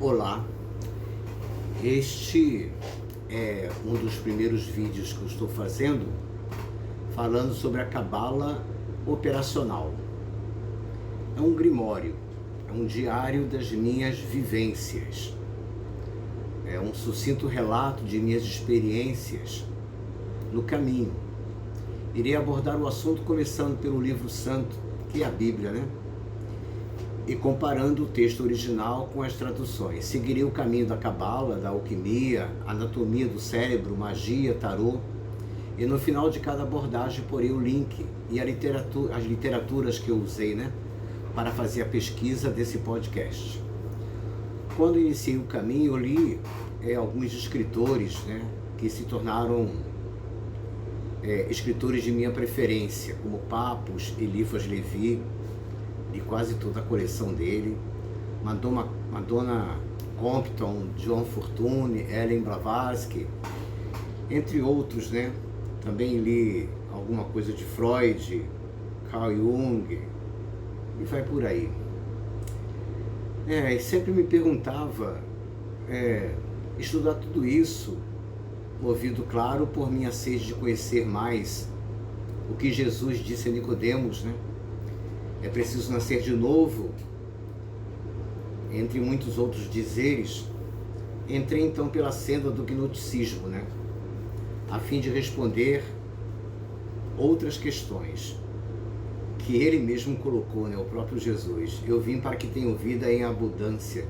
Olá, este é um dos primeiros vídeos que eu estou fazendo falando sobre a cabala operacional. É um grimório, é um diário das minhas vivências, é um sucinto relato de minhas experiências no caminho. Irei abordar o assunto começando pelo livro santo, que é a Bíblia, né? E comparando o texto original com as traduções. Seguirei o caminho da cabala, da alquimia, anatomia do cérebro, magia, tarô. E no final de cada abordagem porei o link e as literaturas que eu usei, né, para fazer a pesquisa desse podcast. Quando iniciei o caminho, eu li alguns escritores, né, que se tornaram escritores de minha preferência, como Papus, Eliphas Levi, de quase toda a coleção dele, Madonna Compton, John Fortune, Ellen Blavatsky, entre outros, né? Também li alguma coisa de Freud, Carl Jung, e vai por aí. E sempre me perguntava, estudar tudo isso, movido, claro, por minha sede de conhecer mais o que Jesus disse a Nicodemos, né? É preciso nascer de novo, entre muitos outros dizeres. Entrei então pela senda do gnosticismo, né? A fim de responder outras questões que ele mesmo colocou, né? O próprio Jesus. Eu vim para que tenham vida em abundância.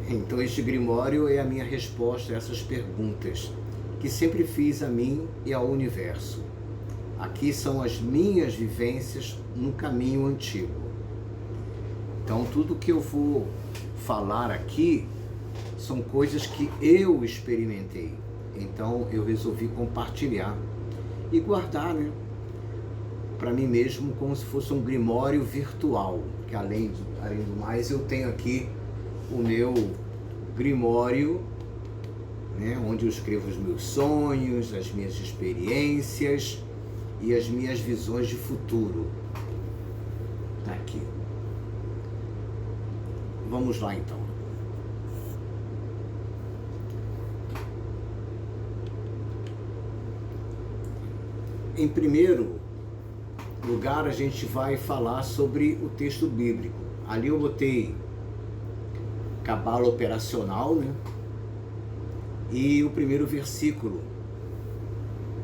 Então este grimório é a minha resposta a essas perguntas que sempre fiz a mim e ao universo. Aqui são as minhas vivências no caminho antigo. Então tudo que eu vou falar aqui são coisas que eu experimentei. Então eu resolvi compartilhar e guardar, né, para mim mesmo, como se fosse um grimório virtual. Que além do mais, eu tenho aqui o meu grimório, né, onde eu escrevo os meus sonhos, as minhas experiências e as minhas visões de futuro. Tá aqui. Vamos lá então. Em primeiro lugar, a gente vai falar sobre o texto bíblico. Ali eu botei cabala operacional, né? E o primeiro versículo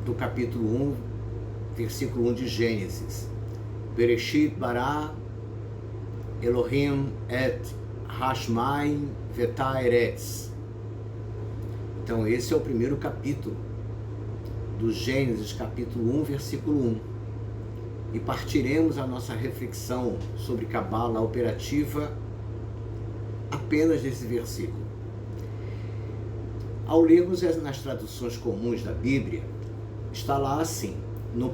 do capítulo 1, versículo 1 de Gênesis. Bereshit bara Elohim et hashmaim veta eretz. Então esse é o primeiro capítulo do Gênesis, capítulo 1, versículo 1. E partiremos a nossa reflexão sobre cabala operativa apenas desse versículo. Ao lermos nas traduções comuns da Bíblia, está lá assim: no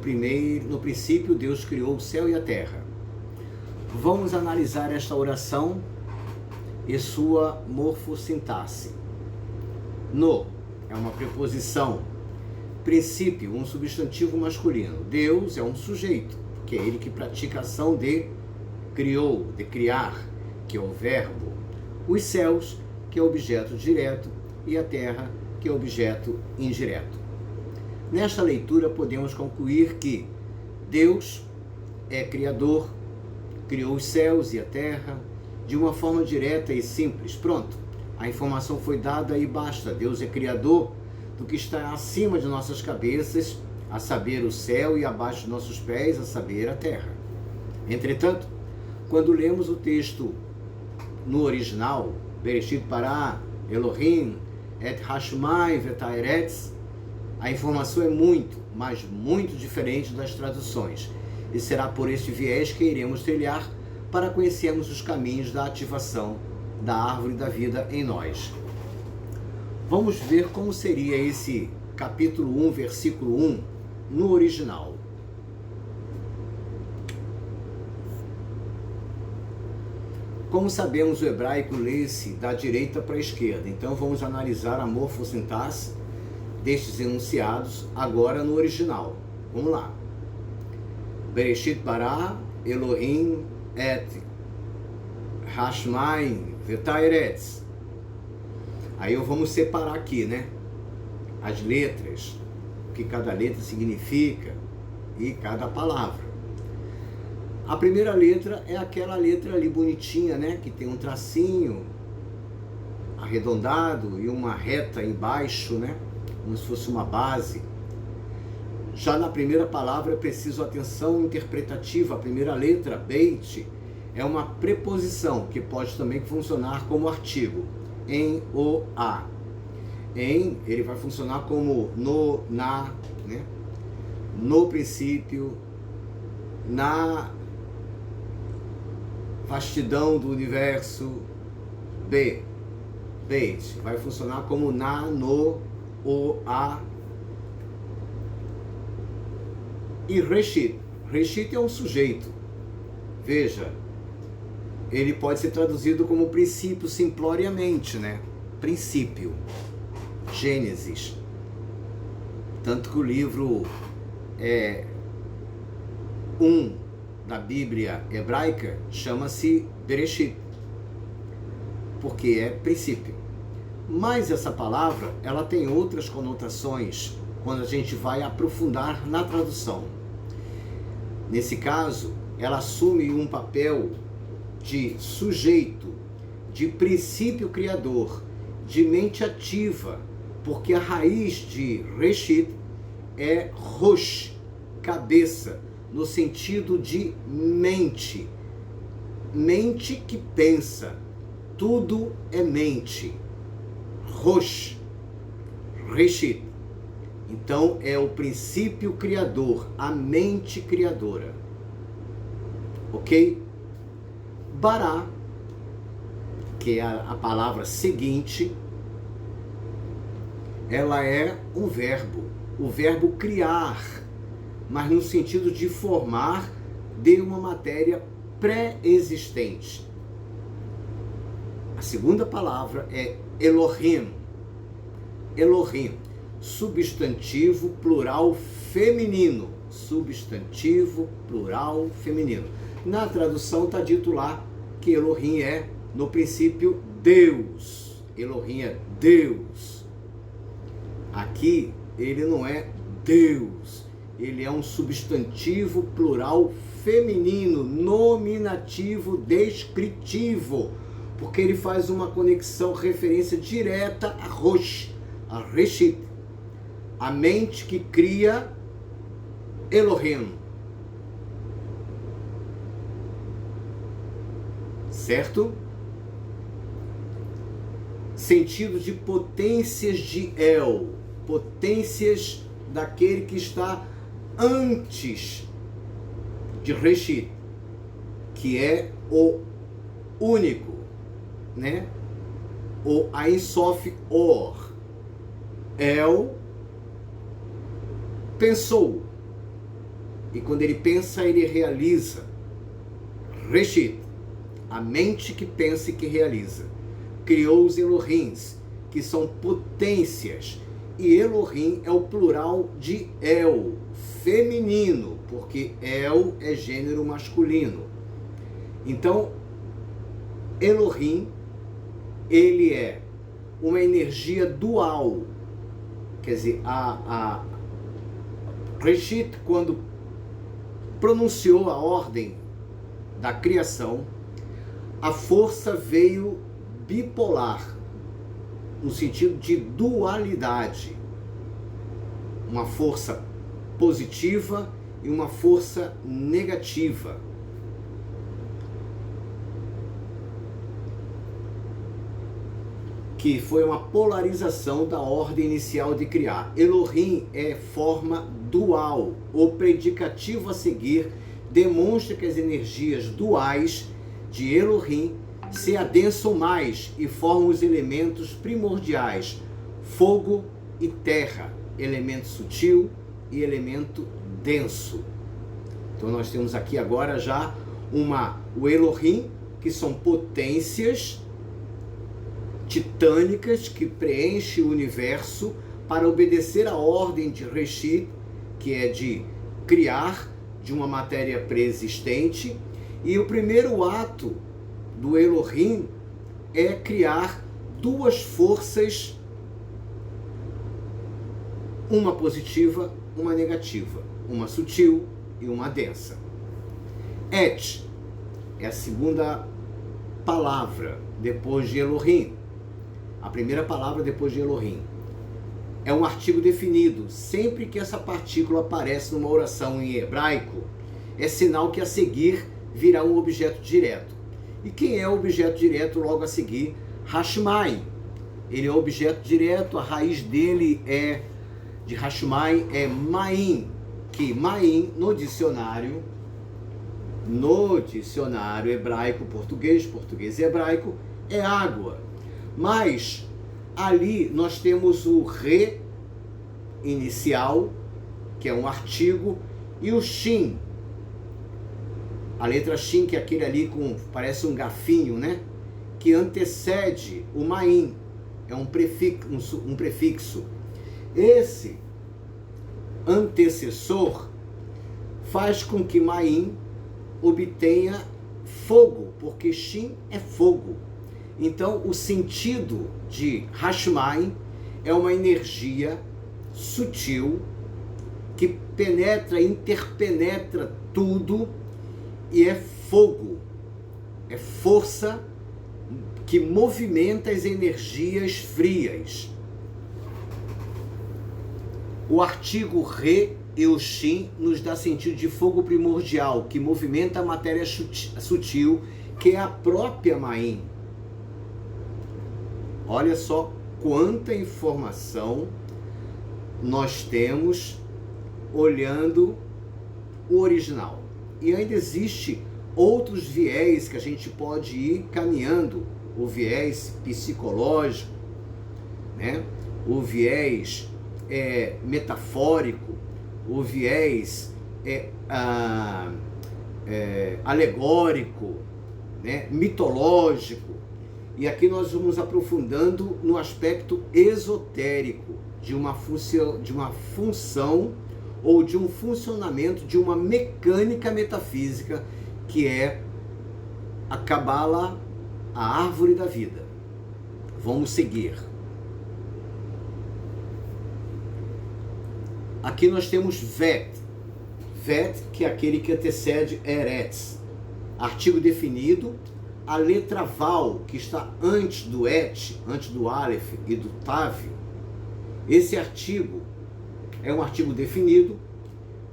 princípio Deus criou o céu e a terra. Vamos analisar esta oração e sua morfossintaxe. No é uma preposição. Princípio, um substantivo masculino. Deus é um sujeito, que é ele que pratica a ação de criou, de criar, que é o verbo. Os céus, que é objeto direto, e a terra, que é objeto indireto. Nesta leitura podemos concluir que Deus é criador, criou os céus e a terra de uma forma direta e simples. Pronto, a informação foi dada e basta. Deus é criador do que está acima de nossas cabeças, a saber o céu, e abaixo de nossos pés, a saber a terra. Entretanto, quando lemos o texto no original, Bereshit bara Elohim et hashmaim veta eretz, a informação é muito, mas muito diferente das traduções. E será por este viés que iremos trilhar para conhecermos os caminhos da ativação da árvore da vida em nós. Vamos ver como seria esse capítulo 1, versículo 1, no original. Como sabemos, o hebraico lê-se da direita para a esquerda. Então vamos analisar a morfossintaxe destes enunciados agora no original. Vamos lá. Bereshit bara Elohim et Hashmaim Vetaeretz. Aí vamos separar aqui, né? As letras, o que cada letra significa e cada palavra. A primeira letra é aquela letra ali bonitinha, né? Que tem um tracinho arredondado e uma reta embaixo, né? Como se fosse uma base. Já na primeira palavra é preciso atenção interpretativa. A primeira letra, Beit, é uma preposição que pode também funcionar como artigo. Em, o, a. Em, ele vai funcionar como no, na, né? No princípio, na vastidão do universo. B, Beit, vai funcionar como na, no, o, a. E Reshit. Reshit é um sujeito. Veja, ele pode ser traduzido como princípio simploriamente, né? Princípio. Gênesis. Tanto que o livro da Bíblia hebraica chama-se Bereshit, porque é princípio. Mas essa palavra, ela tem outras conotações quando a gente vai aprofundar na tradução. Nesse caso, ela assume um papel de sujeito, de princípio criador, de mente ativa, porque a raiz de Reshit é Rosh, cabeça, no sentido de mente. Mente que pensa, tudo é mente. Rosh, Reshit. Então é o princípio criador, a mente criadora. Ok? Bará, que é a palavra seguinte, ela é um verbo, o verbo criar, mas no sentido de formar de uma matéria pré-existente. A segunda palavra é Elohim. Elohim, substantivo plural feminino. Substantivo plural feminino. Na tradução está dito lá que Elohim é, no princípio, Deus. Elohim é Deus. Aqui, ele não é Deus. Ele é um substantivo plural feminino, nominativo descritivo, porque ele faz uma conexão, referência direta a Rosh, a Reshit, a mente que cria Elohim. Certo? Sentido de potências de El, potências daquele que está antes de Reshit, que é o único, né? O Ein Sof Or. El pensou, e quando ele pensa, ele realiza. Reshit, a mente que pensa e que realiza. Criou os Elohims, que são potências, e Elohim é o plural de El, feminino, porque El é gênero masculino. Então, Elohim, ele é uma energia dual. Quer dizer, a Reshit, quando pronunciou a ordem da criação, a força veio bipolar, no sentido de dualidade. Uma força positiva e uma força negativa. Que foi uma polarização da ordem inicial de criar. Elohim é forma dual. O predicativo a seguir demonstra que as energias duais de Elohim se adensam mais e formam os elementos primordiais, fogo e terra, elemento sutil e elemento denso. Então nós temos aqui agora já o Elohim, que são potências titânicas que preenchem o universo para obedecer à ordem de Reshit, que é de criar de uma matéria pré-existente, e o primeiro ato do Elohim é criar duas forças, uma positiva, uma negativa, uma sutil e uma densa. Et é a segunda palavra depois de Elohim. A primeira palavra depois de Elohim. É um artigo definido. Sempre que essa partícula aparece numa oração em hebraico, é sinal que a seguir virá um objeto direto. E quem é o objeto direto logo a seguir? Hashmai. Ele é o objeto direto, a raiz dele de Hashmai é Maim, que Maim no dicionário hebraico, português e hebraico, é água. Mas ali nós temos o re inicial, que é um artigo, e o shin. A letra shin, que é aquele ali parece um gafinho, né? Que antecede o maim. É um prefixo. Esse antecessor faz com que maim obtenha fogo, porque shin é fogo. Então, o sentido de Hashmai é uma energia sutil que penetra, interpenetra tudo e é fogo, é força que movimenta as energias frias. O artigo re e o shin nos dá sentido de fogo primordial, que movimenta a matéria sutil, que é a própria Maim. Olha só quanta informação nós temos olhando o original. E ainda existe outros viés que a gente pode ir caminhando. O viés psicológico, né? O viés metafórico, o viés alegórico, né? Mitológico. E aqui nós vamos aprofundando no aspecto esotérico de uma função ou de um funcionamento de uma mecânica metafísica que é a Cabala, a árvore da vida. Vamos seguir. Aqui nós temos Vet. Vet, que é aquele que antecede Eretz. Artigo definido. A letra Val, que está antes do Et, antes do Aleph e do Tav, esse artigo é um artigo definido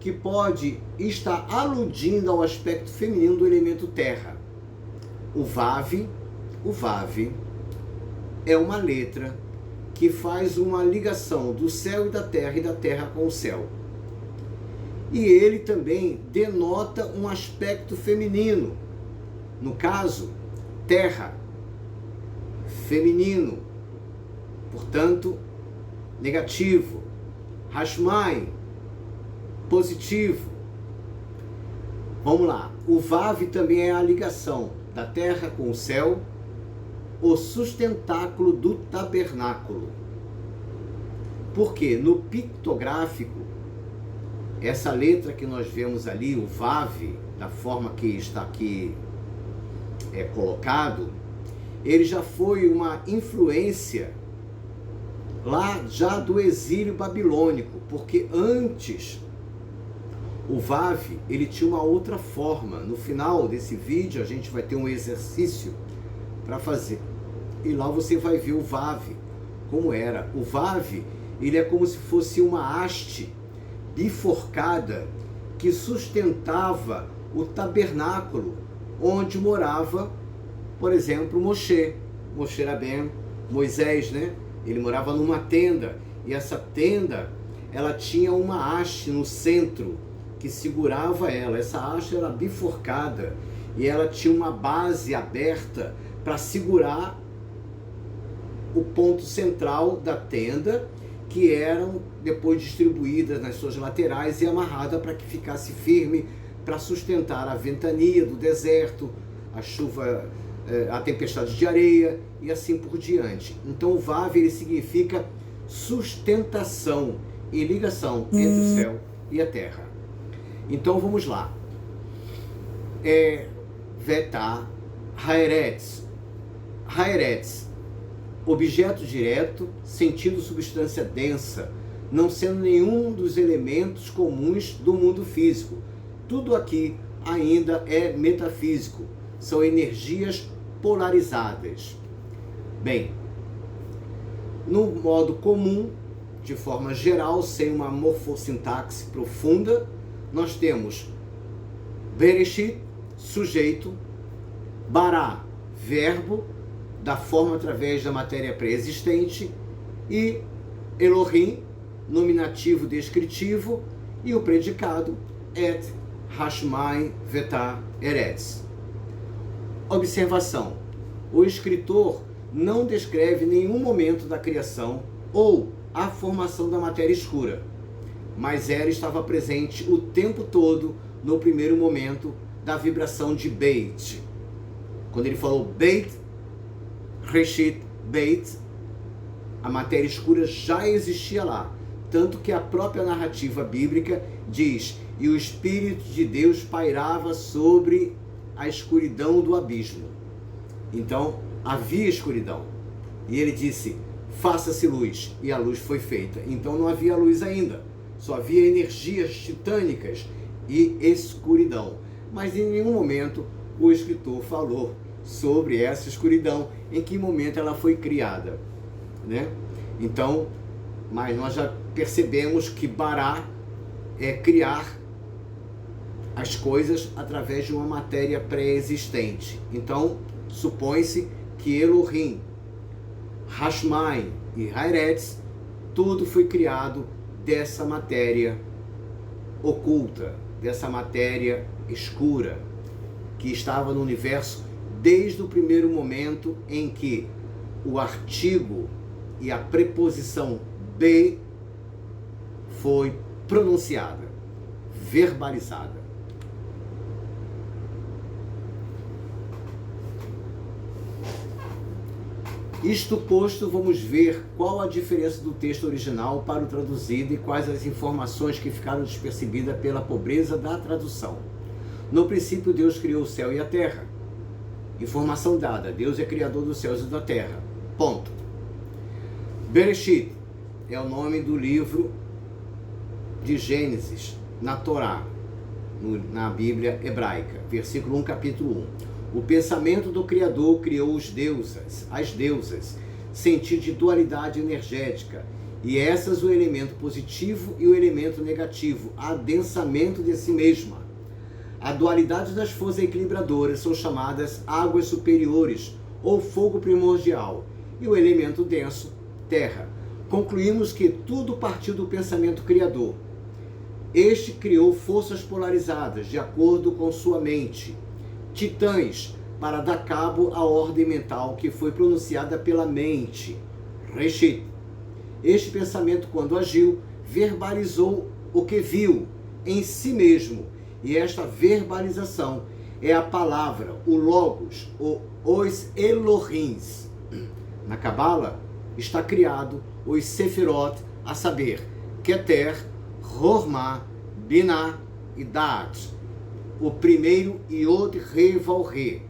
que pode estar aludindo ao aspecto feminino do elemento terra. O Vav é uma letra que faz uma ligação do céu e da terra com o céu. E ele também denota um aspecto feminino. No caso, terra, feminino, portanto, negativo. Hashmai, positivo. Vamos lá. O Vav também é a ligação da terra com o céu, o sustentáculo do tabernáculo. Porque no pictográfico, essa letra que nós vemos ali, o Vav, da forma que está aqui colocado, ele já foi uma influência lá já do exílio babilônico, porque antes o Vav, ele tinha uma outra forma. No final desse vídeo a gente vai ter um exercício para fazer, e lá você vai ver o Vav como era. O Vav, ele é como se fosse uma haste bifurcada que sustentava o tabernáculo onde morava, por exemplo, Moshe Rabbeinu, Moisés, né? Ele morava numa tenda, e essa tenda, ela tinha uma haste no centro que segurava ela. Essa haste era bifurcada e ela tinha uma base aberta para segurar o ponto central da tenda, que eram depois distribuídas nas suas laterais e amarrada para que ficasse firme, para sustentar a ventania do deserto, a chuva, a tempestade de areia e assim por diante. Então o Vav, ele significa sustentação e ligação entre o céu e a terra. Então vamos lá. Vetá, Haeretz. Haeretz, objeto direto, sentido substância densa, não sendo nenhum dos elementos comuns do mundo físico. Tudo aqui ainda é metafísico, são energias polarizadas. Bem, no modo comum, de forma geral, sem uma morfossintaxe profunda, nós temos Bereshit, sujeito, Bará, verbo, da forma através da matéria pré-existente, e Elohim, nominativo descritivo, e o predicado Et Hashmai Vetah Eretz. Observação: o escritor não descreve nenhum momento da criação ou a formação da matéria escura, mas ela estava presente o tempo todo no primeiro momento da vibração de Beit. Quando ele falou Beit, Reshit, Beit, a matéria escura já existia lá, tanto que a própria narrativa bíblica diz: e o Espírito de Deus pairava sobre a escuridão do abismo. Então havia escuridão, e ele disse: faça-se luz, e a luz foi feita. Então não havia luz ainda, só havia energias titânicas e escuridão. Mas em nenhum momento o escritor falou sobre essa escuridão, em que momento ela foi criada, né? Então, mas nós já percebemos que Bará é criar as coisas através de uma matéria pré-existente. Então, supõe-se que Elohim, Hashmai e Haeretz, tudo foi criado dessa matéria oculta, dessa matéria escura, que estava no universo desde o primeiro momento em que o artigo e a preposição be foi pronunciada, verbalizada. Isto posto, vamos ver qual a diferença do texto original para o traduzido e quais as informações que ficaram despercebidas pela pobreza da tradução. No princípio, Deus criou o céu e a terra. Informação dada: Deus é criador dos céus e da terra. Ponto. Bereshit é o nome do livro de Gênesis na Torá, na Bíblia hebraica, versículo 1, capítulo 1. O pensamento do Criador criou os deusas, as deusas, sentido de dualidade energética, e essas o elemento positivo e o elemento negativo, adensamento de si mesma. A dualidade das forças equilibradoras são chamadas águas superiores ou fogo primordial, e o elemento denso, terra. Concluímos que tudo partiu do pensamento criador. Este criou forças polarizadas de acordo com sua mente, titãs, para dar cabo à ordem mental que foi pronunciada pela mente, Reshit. Este pensamento, quando agiu, verbalizou o que viu em si mesmo, e esta verbalização é a palavra, o Logos, os Elohims. Na Cabala está criado os Sefirot, a saber, Keter, Hormá, Binah e Da'at. O primeiro Yod Re Vav Re,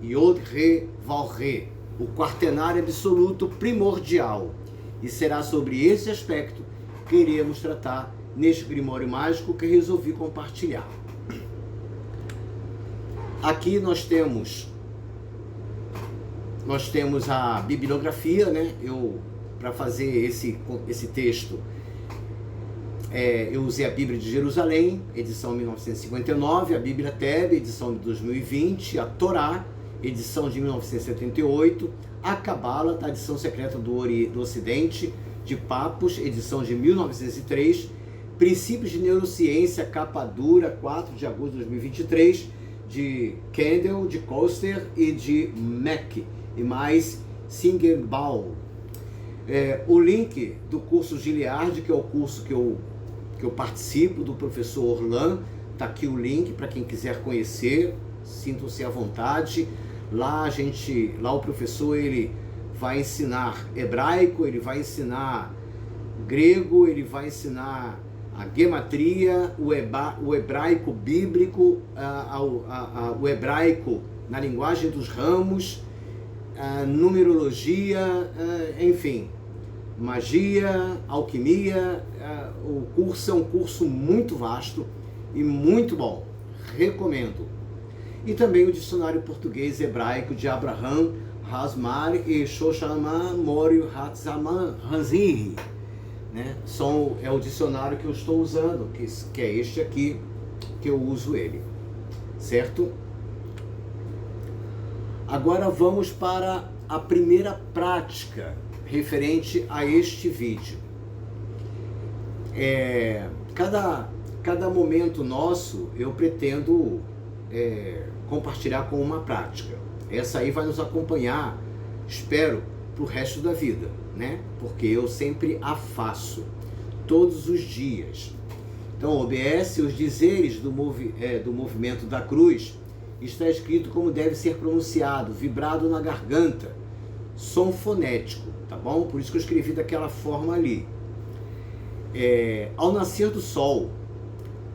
Yod Re Vav Re, o quaternário absoluto primordial. E será sobre esse aspecto que iremos tratar neste Grimório Mágico que resolvi compartilhar. Aqui nós temos a bibliografia, né? Para fazer esse texto, eu usei a Bíblia de Jerusalém, edição 1959, a Bíblia Tebe, edição de 2020, a Torá, edição de 1978, a Cabala, a edição secreta do Ocidente, de Papos, edição de 1903, Princípios de Neurociência, capa dura, 4 de agosto de 2023, de Kendall, de Koster e de Mack, e mais Singerbaum. O link do curso Giliard, que é o curso que eu participo, do professor Orlan, está aqui o link para quem quiser conhecer, sintam-se à vontade. Lá o professor ele vai ensinar hebraico, ele vai ensinar grego, ele vai ensinar a gematria, o hebraico bíblico, o hebraico na linguagem dos ramos, numerologia, enfim, magia, alquimia. O curso é um curso muito vasto e muito bom, recomendo. E também o dicionário português hebraico de Abraham Hasmar e Shoshama Morio Hatzaman Hanziri, né? É o dicionário que eu estou usando, que é este aqui, que eu uso ele, certo? Agora vamos para a primeira prática referente a este vídeo. Cada momento nosso eu pretendo compartilhar com uma prática. Essa aí vai nos acompanhar, espero, para o resto da vida, né? Porque eu sempre a faço, todos os dias. Então, obedece os dizeres do movimento da cruz. Está escrito como deve ser pronunciado, vibrado na garganta, som fonético, tá bom? Por isso que eu escrevi daquela forma ali. Ao nascer do sol,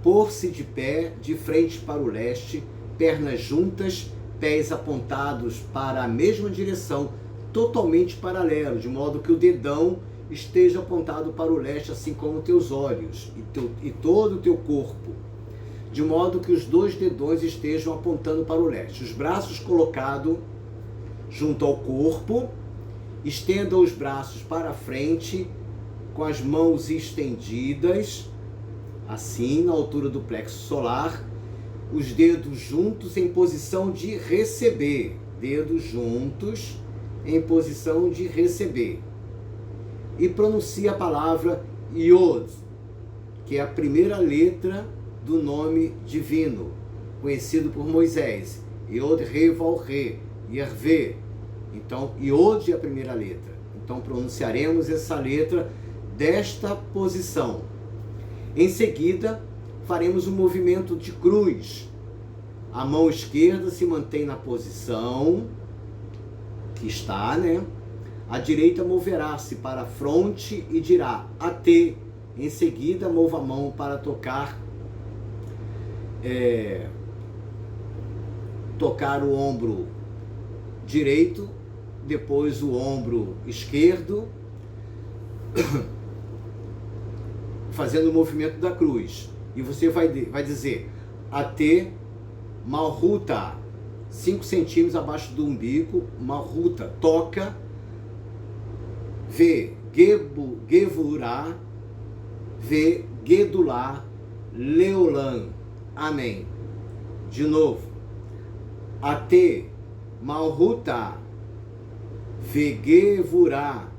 pôr-se de pé, de frente para o leste, pernas juntas, pés apontados para a mesma direção, totalmente paralelo, de modo que o dedão esteja apontado para o leste, assim como teus olhos e todo o teu corpo, de modo que os dois dedões estejam apontando para o leste. Os braços colocados junto ao corpo, estenda os braços para frente, com as mãos estendidas, assim, na altura do plexo solar, os dedos juntos em posição de receber. Dedos juntos em posição de receber. E pronuncia a palavra Yod, que é a primeira letra do nome divino, conhecido por Moisés. Yod, Re, Val, Re, Yerve. Então, Yod é a primeira letra. Então, pronunciaremos essa letra desta posição. Em seguida, faremos um movimento de cruz. A mão esquerda se mantém na posição que está, né? A direita moverá-se para a fronte e dirá AT. Em seguida, mova a mão para tocar o ombro direito, depois o ombro esquerdo, fazendo o movimento da cruz. E você vai dizer AT Malhuta, 5 centímetros abaixo do umbigo, Malhuta, toca, V, Gevurá, V, Gedulá, Leolam, amém. De novo, AT Malhuta, V, Gevurá,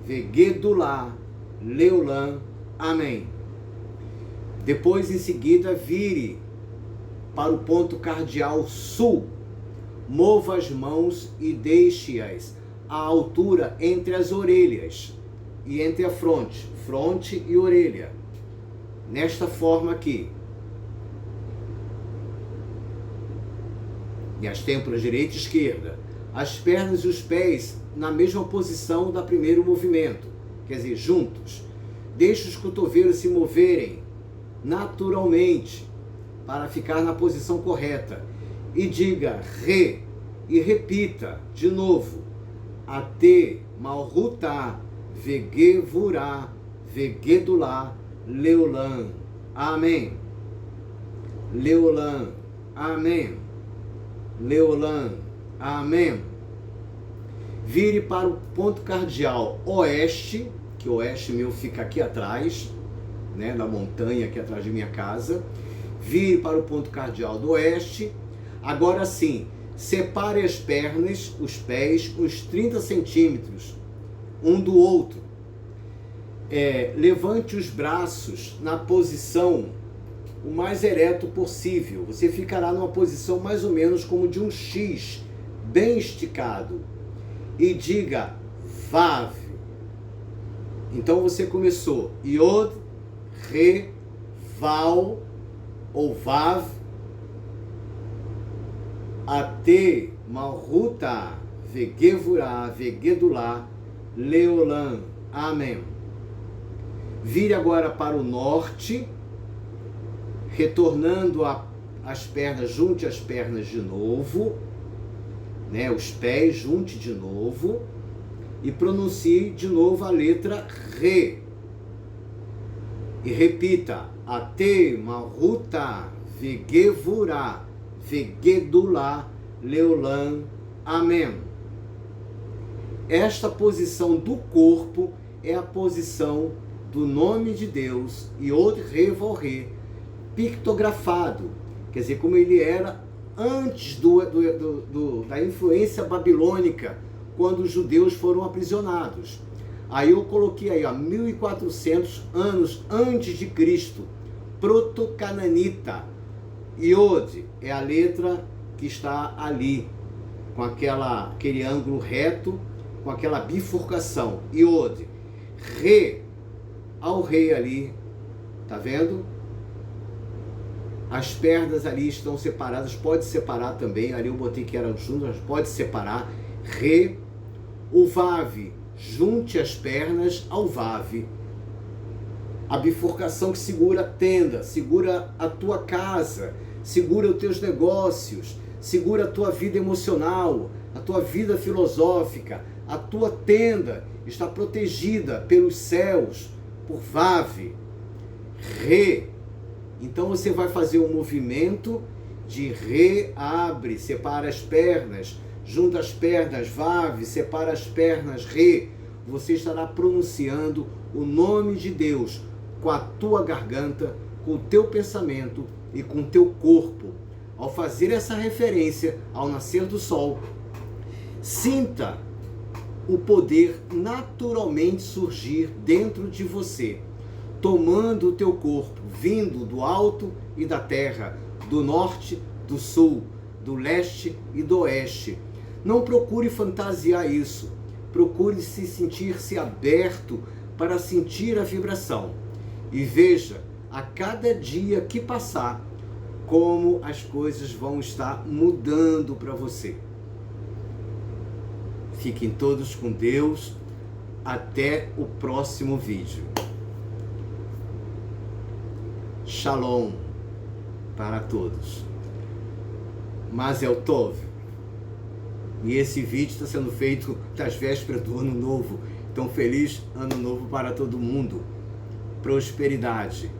V, Gedulá, Leolam, amém. Depois, em seguida, vire para o ponto cardial sul. Mova as mãos e deixe-as à altura entre as orelhas e entre a fronte e orelha. Nesta forma aqui. E as têmporas direita e esquerda. As pernas e os pés na mesma posição do primeiro movimento. Quer dizer, juntos. Deixe os cotovelos se moverem naturalmente para ficar na posição correta. E diga Re e repita de novo. AT Malhuta Vegevurá Vegedulá Leolam. Amém. Leolam. Amém. Leolam. Amém. Vire para o ponto cardial oeste, que o oeste meu fica aqui atrás, né, na montanha aqui atrás de minha casa. Vire para o ponto cardial do oeste. Agora sim, separe as pernas, os pés, uns 30 centímetros um do outro. Levante os braços na posição o mais ereto possível. Você ficará numa posição mais ou menos como de um X, bem esticado. E diga Vav. Então você começou Yod, Re, Val ou Vav, AT Malhuta Vegevurá Vegedulá Leolam. Amém. Vire agora para o norte, retornando as pernas, junte as pernas de novo, né? Os pés, junte de novo e pronuncie de novo a letra Re. E repita: Ate Maruta Vegevura Vegedula Leolam. Amém. Esta posição do corpo é a posição do nome de Deus e Od Revorre, pictografado, quer dizer, como ele era antes da influência babilônica, quando os judeus foram aprisionados. Aí eu coloquei aí, 1400 anos antes de Cristo, proto-cananita. Iod é a letra que está ali, com aquele ângulo reto, com aquela bifurcação. Iod. Re, ao rei ali, tá vendo? As pernas ali estão separadas, pode separar também, ali eu botei que eram juntas, pode separar. Re, o Vav, junte as pernas ao Vav. A bifurcação que segura a tenda, segura a tua casa, segura os teus negócios, segura a tua vida emocional, a tua vida filosófica. A tua tenda está protegida pelos céus, por Vav. Re. Então você vai fazer um movimento de Re, abre, separa as pernas, junta as pernas, Vav, separa as pernas, Re. Você estará pronunciando o nome de Deus com a tua garganta, com o teu pensamento e com o teu corpo. Ao fazer essa referência ao nascer do sol, sinta o poder naturalmente surgir dentro de você, tomando o teu corpo, vindo do alto e da terra, do norte, do sul, do leste e do oeste. Não procure fantasiar isso, procure sentir-se aberto para sentir a vibração. E veja, a cada dia que passar, como as coisas vão estar mudando para você. Fiquem todos com Deus. Até o próximo vídeo. Shalom para todos. Mazel Tov. E esse vídeo está sendo feito das vésperas do Ano Novo. Então, feliz Ano Novo para todo mundo. Prosperidade.